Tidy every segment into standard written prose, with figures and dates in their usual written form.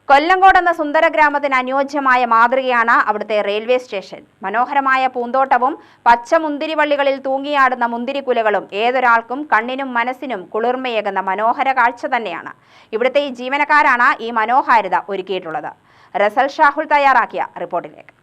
കൊല്ലങ്കോട് എന്ന സുന്ദര ഗ്രാമത്തിന് അനുയോജ്യമായ മാതൃകയാണ് അവിടുത്തെ റെയിൽവേ സ്റ്റേഷൻ. മനോഹരമായ പൂന്തോട്ടവും പച്ച മുന്തിരിവള്ളികളിൽ തൂങ്ങിയാടുന്ന മുന്തിരിക്കുലകളും ഏതൊരാൾക്കും കണ്ണിനും മനസ്സിനും കുളിർമയേകുന്ന മനോഹര കാഴ്ച തന്നെയാണ്. ഇവിടുത്തെ ഈ ജീവനക്കാരാണ് ഈ മനോഹാരിത ഒരുക്കിയിട്ടുള്ളത്. റസൽ ഷാഹുൽ തയ്യാറാക്കിയ റിപ്പോർട്ടിലേക്ക്.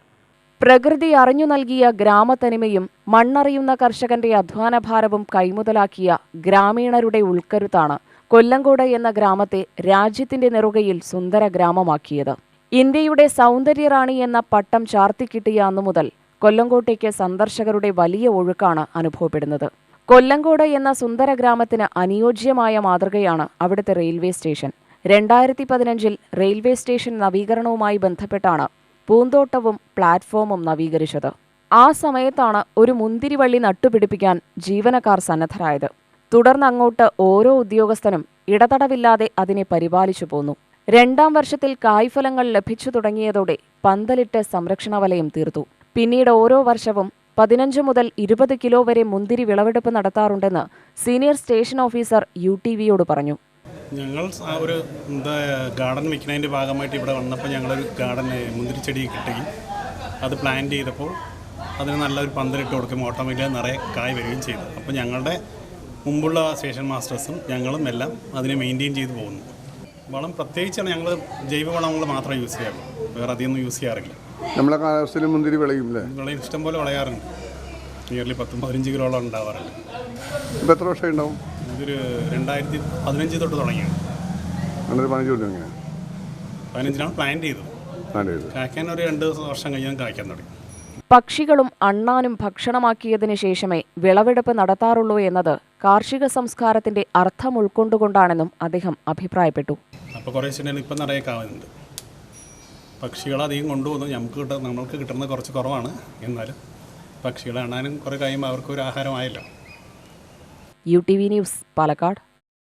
പ്രകൃതി അറിഞ്ഞു നൽകിയ ഗ്രാമത്തനിമയും മണ്ണറിയുന്ന കർഷകന്റെ അധ്വാനഭാരവും കൈമുതലാക്കിയ ഗ്രാമീണരുടെ ഉൾക്കരുത്താണ് കൊല്ലങ്കോട് എന്ന ഗ്രാമത്തെ രാജ്യത്തിന്റെ നെറുകയിൽ സുന്ദര ഗ്രാമമാക്കിയത്. ഇന്ത്യയുടെ സൗന്ദര്യറാണി എന്ന പട്ടം ചാർത്തിക്കിട്ടിയ അന്നു മുതൽ കൊല്ലങ്കോട്ടേക്ക് സന്ദർശകരുടെ വലിയ ഒഴുക്കാണ് അനുഭവപ്പെടുന്നത്. കൊല്ലങ്കോട് എന്ന സുന്ദര ഗ്രാമത്തിന് അനുയോജ്യമായ മാതൃകയാണ് അവിടുത്തെ റെയിൽവേ സ്റ്റേഷൻ. 2015 റെയിൽവേ സ്റ്റേഷൻ നവീകരണവുമായി ബന്ധപ്പെട്ടാണ് പൂന്തോട്ടവും പ്ലാറ്റ്ഫോമും നവീകരിച്ചത്. ആ സമയത്താണ് ഒരു മുന്തിരിവള്ളി നട്ടുപിടിപ്പിക്കാൻ ജീവനക്കാർ സന്നദ്ധരായത്. തുടർന്ന് അങ്ങോട്ട് ഓരോ ഉദ്യോഗസ്ഥനും ഇടതടവില്ലാതെ അതിനെ പരിപാലിച്ചു പോന്നു. 2ാം വർഷത്തിൽ കായ്ഫലങ്ങൾ ലഭിച്ചു തുടങ്ങിയതോടെ പന്തലിട്ട് സംരക്ഷണ വലയം തീർത്തു. പിന്നീട് ഓരോ വർഷവും 15 മുതൽ 20 കിലോ വരെ മുന്തിരി വിളവെടുപ്പ് നടത്താറുണ്ടെന്ന് സീനിയർ സ്റ്റേഷൻ ഓഫീസർ UTVയോട് പറഞ്ഞു. ഞങ്ങൾ ഒരു ഗാർഡൻ വയ്ക്കുന്നതിൻ്റെ ഭാഗമായിട്ട് ഇവിടെ വന്നപ്പോൾ ഞങ്ങളൊരു ഗാർഡൻ മുന്തിരിച്ചെടി കിട്ടുകയും അത് പ്ലാൻ ചെയ്തപ്പോൾ അതിന് നല്ലൊരു പന്തലിട്ട് കൊടുക്കും, ഓട്ടോമാറ്റിക്കായി നിറയെ കായ് വരികയും ചെയ്തു. അപ്പോൾ ഞങ്ങളുടെ മുമ്പുള്ള സ്റ്റേഷൻ മാസ്റ്റേഴ്സും ഞങ്ങളും എല്ലാം അതിനെ മെയിൻറ്റെയിൻ ചെയ്തു പോകുന്നു. വളം പ്രത്യേകിച്ചാണ് ഞങ്ങൾ ജൈവ വളങ്ങൾ മാത്രമേ യൂസ് ചെയ്യാറുള്ളൂ, വേറെ അധികമൊന്നും യൂസ് ചെയ്യാറില്ല. നമ്മളെ കാലാവസ്ഥയിൽ മുന്തിരി വിളയും ഇഷ്ടംപോലെ വിളയാറുണ്ട്. നിയർലി 10-15 കിലോളം ഉണ്ടാവാറുണ്ട്. ഇപ്പോൾ എത്ര വർഷം ഉണ്ടാവും? ഇതൊരു 2015 തൊട്ട് തുടങ്ങിയാണ്. 15 പ്ലാൻ ചെയ്തത്. കായ്ക്കാൻ ഒരു 2 വർഷം കഴിഞ്ഞാൽ കായ്ക്കാൻ തുടങ്ങി. പക്ഷികളും അണ്ണാനും ഭക്ഷണമാക്കിയതിനു ശേഷമേ വിളവെടുപ്പ് നടത്താറുള്ളൂ എന്നത് കാർഷിക സംസ്കാരത്തിന്റെ അർത്ഥം ഉൾക്കൊണ്ടുകൊണ്ടാണെന്നും അദ്ദേഹം അഭിപ്രായപ്പെട്ടു. അപ്പോൾ കുറേ ശരിയാണ് ഇപ്പം നിറയെ കാവുന്നുണ്ട്. പക്ഷികളധികം കൊണ്ടുപോകുന്നു, നമ്മൾക്ക് കിട്ടുന്നത് കുറച്ച് കുറവാണ്. എന്നാലും പക്ഷികളെ അണ്ണാനും കുറേ കഴിയുമ്പോൾ അവർക്കൊരു ആഹാരമായല്ലോ. UTV news, Palakkad.